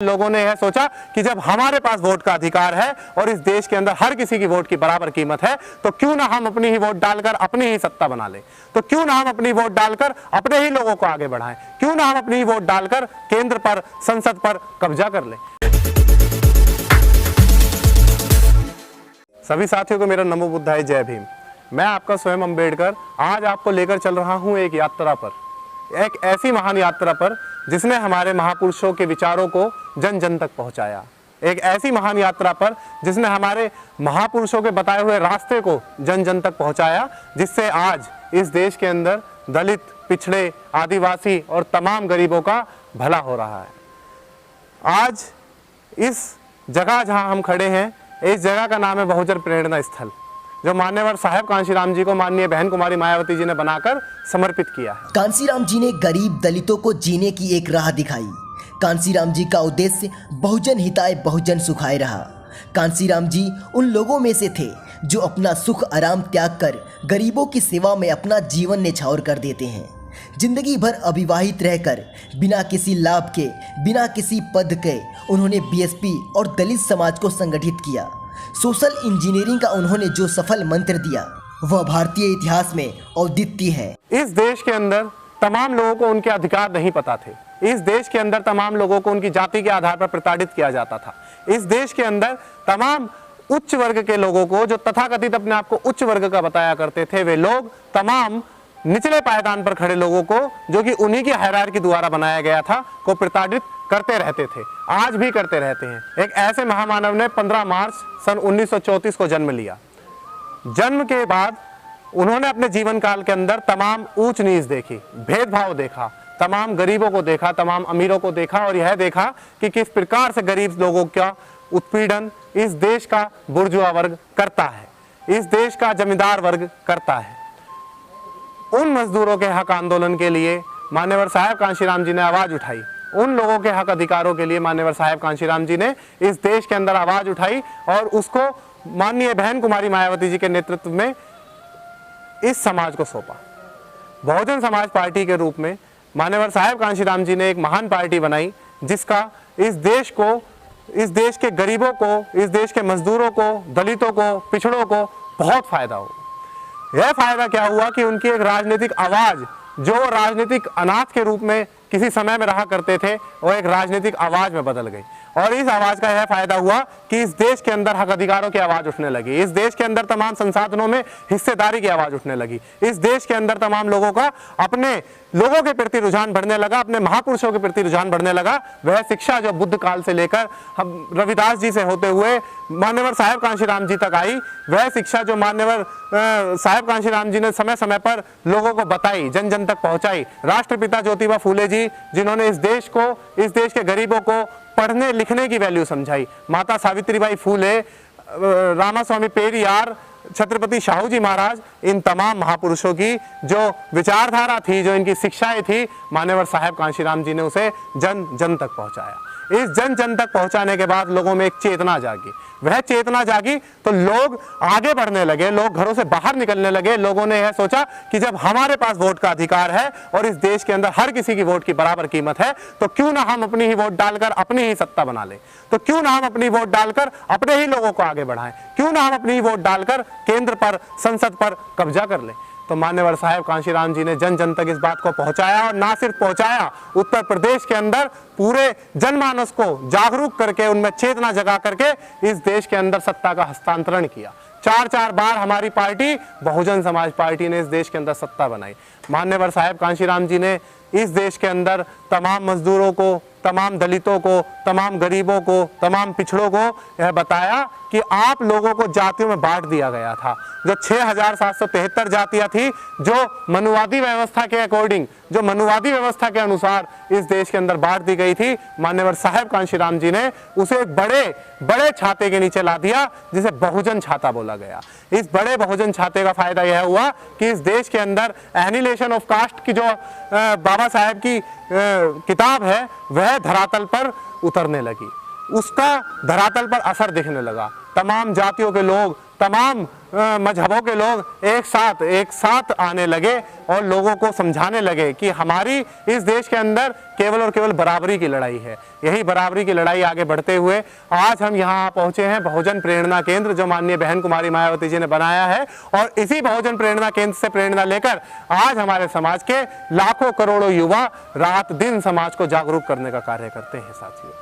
लोगों ने यह सोचा कि जब हमारे पास वोट का अधिकार है और इस देश के अंदर हर किसी की वोट की बराबर कीमत है, तो क्यों ना हम अपनी ही वोट डालकर अपनी ही सत्ता बना लें। तो क्यों ना हम अपनी वोट डालकर अपने ही लोगों को आगे बढ़ाएं, क्यों ना हम अपनी ही वोट डालकर केंद्र पर, संसद पर कब्जा कर लें। सभी साथियों को मेरा नमो बुद्धाय, जय भीम। मैं आपका स्वयं अम्बेडकर आज आपको लेकर चल रहा हूं एक यात्रा पर, एक ऐसी महान यात्रा पर जिसने हमारे महापुरुषों के विचारों को जन जन तक पहुंचाया। एक ऐसी महान यात्रा पर जिसने हमारे महापुरुषों के बताए हुए रास्ते को जन जन तक पहुंचाया, जिससे आज इस देश के अंदर दलित, पिछड़े, आदिवासी और तमाम गरीबों का भला हो रहा है। आज इस जगह जहां हम खड़े हैं, इस जगह का नाम है बहुजन प्रेरणा स्थल, जो मान्यवर साहेब कांशीराम जी को माननीय बहन कुमारी मायावती जी ने बनाकर समर्पित किया है। कांशीराम जी ने गरीब दलितों को जीने की एक राह दिखाई। कांशीराम जी का उद्देश्य बहुजन हिताय बहुजन सुखाय रहा। कांशीराम जी उन लोगों में से थे जो अपना सुख आराम त्याग कर गरीबों की सेवा में अपना जीवन न्यौछावर कर देते हैं। जिंदगी भर अविवाहित रहकर बिना किसी लाभ के, बिना किसी पद के उन्होंने बीएसपी और दलित समाज को संगठित किया। सोशल इंजीनियरिंग का उन्होंने जो सफल मंत्र दिया, वह भारतीय इतिहास में अद्वितीय है। इस देश के अंदर तमाम लोगों को उनके अधिकार नहीं पता थे। इस देश के अंदर तमाम लोगों को उनकी जाति के आधार पर प्रताड़ित किया जाता था। इस देश के अंदर तमाम उच्च वर्ग के लोगों को, जो तथाकथित अपने आप को उच्च वर्ग का बताया करते थे, वे लोग तमाम निचले पायदान पर खड़े लोगों को, जो कि उन्हीं की हायरार्की द्वारा बनाया गया था, को प्रताड़ित करते रहते थे, आज भी करते रहते हैं। एक ऐसे महामानव ने 15 मार्च सन 1934 को जन्म लिया। जन्म के बाद उन्होंने अपने जीवन काल के अंदर तमाम ऊंच नीच देखी, भेदभाव देखा, तमाम गरीबों को देखा, तमाम अमीरों को देखा, और यह देखा कि किस प्रकार से गरीब लोगों का उत्पीड़न इस देश का बुर्जुआ वर्ग करता है, इस देश का जमींदार वर्ग करता है। उन मजदूरों के हक आंदोलन के लिए मान्यवर साहेब कांशीराम जी ने आवाज उठाई। उन लोगों के हक अधिकारों के लिए मान्यवर साहेब कांशीराम जी ने इस देश के अंदर आवाज उठाई और उसको माननीय बहन कुमारी मायावती जी के नेतृत्व में इस समाज को सौंपा। बहुजन समाज पार्टी के रूप में मान्यवर साहेब कांशीराम जी ने एक महान पार्टी बनाई, जिसका इस देश को, इस देश के गरीबों को, इस देश के मजदूरों को, दलितों को, पिछड़ों को बहुत फायदा हो। यह फायदा क्या हुआ कि उनकी एक राजनीतिक आवाज, जो राजनीतिक अनाथ के रूप में किसी समय में रहा करते थे, वो एक राजनीतिक आवाज में बदल गई। और इस आवाज का यह फायदा हुआ कि इस देश के अंदर हक अधिकारों की आवाज उठने लगी, इस देश के अंदर तमाम संसाधनों में हिस्सेदारी की आवाज उठने लगी, इस देश के अंदर तमाम लोगों का अपने लोगों के प्रति रुझान बढ़ने लगा, अपने महापुरुषों के प्रति रुझान बढ़ने लगा। वह शिक्षा जो बुद्ध काल से लेकर हम रविदास जी से होते हुए मान्यवर साहेब कांशीराम जी तक आई, वह शिक्षा जो मान्यवर साहेब कांशीराम जी ने समय समय पर लोगों को बताई, जन जन तक पहुंचाई। राष्ट्रपिता ज्योतिबा फूले जी, जिन्होंने इस देश को, इस देश के गरीबों को पढ़ने लिखने की वैल्यू समझाई। माता सावित्रीबाई फूले, रामास्वामी पेरियार, छत्रपति शाहू जी महाराज, इन तमाम महापुरुषों की जो विचारधारा थी, जो इनकी शिक्षाएं थी, मान्यवर साहेब कांशीराम जी ने उसे जन जन तक पहुंचाया। इस जन जन तक पहुंचाने के बाद लोगों में एक चेतना जागी। वह चेतना जागी तो लोग आगे बढ़ने लगे, लोग घरों से बाहर निकलने लगे। लोगों ने यह सोचा कि जब हमारे पास वोट का अधिकार है और इस देश के अंदर हर किसी की वोट की बराबर कीमत है, तो क्यों ना हम अपनी ही वोट डालकर अपनी ही सत्ता बना लें। तो क्यों ना हम अपनी वोट डालकर अपने ही लोगों को आगे बढ़ाएं, क्यों ना हम अपनी ही वोट डालकर केंद्र पर, संसद पर कब्जा कर लें। तो मान्यवर साहेब कांशीराम जी ने जन जन तक इस बात को पहुंचाया, और ना सिर्फ पहुंचाया, उत्तर प्रदेश के अंदर पूरे जनमानस को जागरूक करके, उनमें चेतना जगा करके इस देश के अंदर सत्ता का हस्तांतरण किया। 4 बार हमारी पार्टी बहुजन समाज पार्टी ने इस देश के अंदर सत्ता बनाई। मान्यवर साहेब कांशीराम जी ने इस देश के अंदर तमाम मजदूरों को, तमाम दलितों को, तमाम गरीबों को, तमाम पिछड़ों को यह बताया कि आप लोगों को जातियों में बांट दिया गया था। जो 6773 जातियां थी, जो मनुवादी व्यवस्था के अकॉर्डिंग, जो मनुवादी व्यवस्था के अनुसार इस देश के अंदर बांट दी गई थी, मान्यवर साहेब कांशीराम जी ने उसे एक बड़े छाते के नीचे ला दिया, जिसे बहुजन छाता बोला गया। इस बड़े बहुजन छाते का फायदा यह हुआ कि इस देश के अंदर एनिहिलेशन ऑफ कास्ट की जो बाबा साहेब की किताब है, वह धरातल पर उतरने लगी, उसका धरातल पर असर दिखने लगा। तमाम जातियों के लोग, तमाम मजहबों के लोग एक साथ आने लगे और लोगों को समझाने लगे कि हमारी इस देश के अंदर केवल और केवल बराबरी की लड़ाई है। यही बराबरी की लड़ाई आगे बढ़ते हुए आज हम यहाँ पहुँचे हैं बहुजन प्रेरणा केंद्र, जो माननीय बहन कुमारी मायावती जी ने बनाया है। और इसी बहुजन प्रेरणा केंद्र से प्रेरणा लेकर आज हमारे समाज के लाखों करोड़ों युवा रात दिन समाज को जागरूक करने का कार्य करते हैं साथियों।